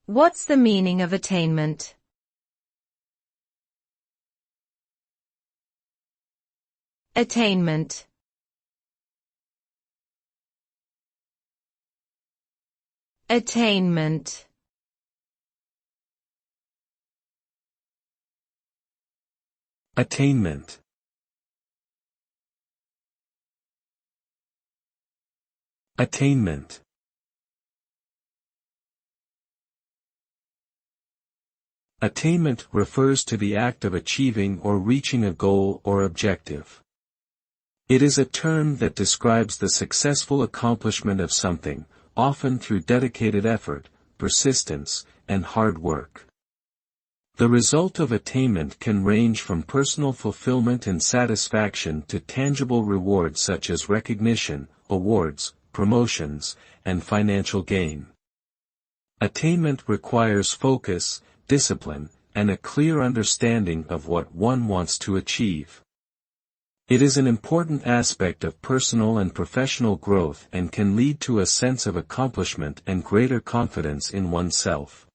What's the meaning of attainment? Attainment. Attainment. Attainment. Attainment. Attainment refers to the act of achieving or reaching a goal or objective. It is a term that describes the successful accomplishment of something, often through dedicated effort, persistence, and hard work. The result of attainment can range from personal fulfillment and satisfaction to tangible rewards such as recognition, awards, promotions, and financial gain. Attainment requires focus, discipline, and a clear understanding of what one wants to achieve. It is an important aspect of personal and professional growth and can lead to a sense of accomplishment and greater confidence in oneself.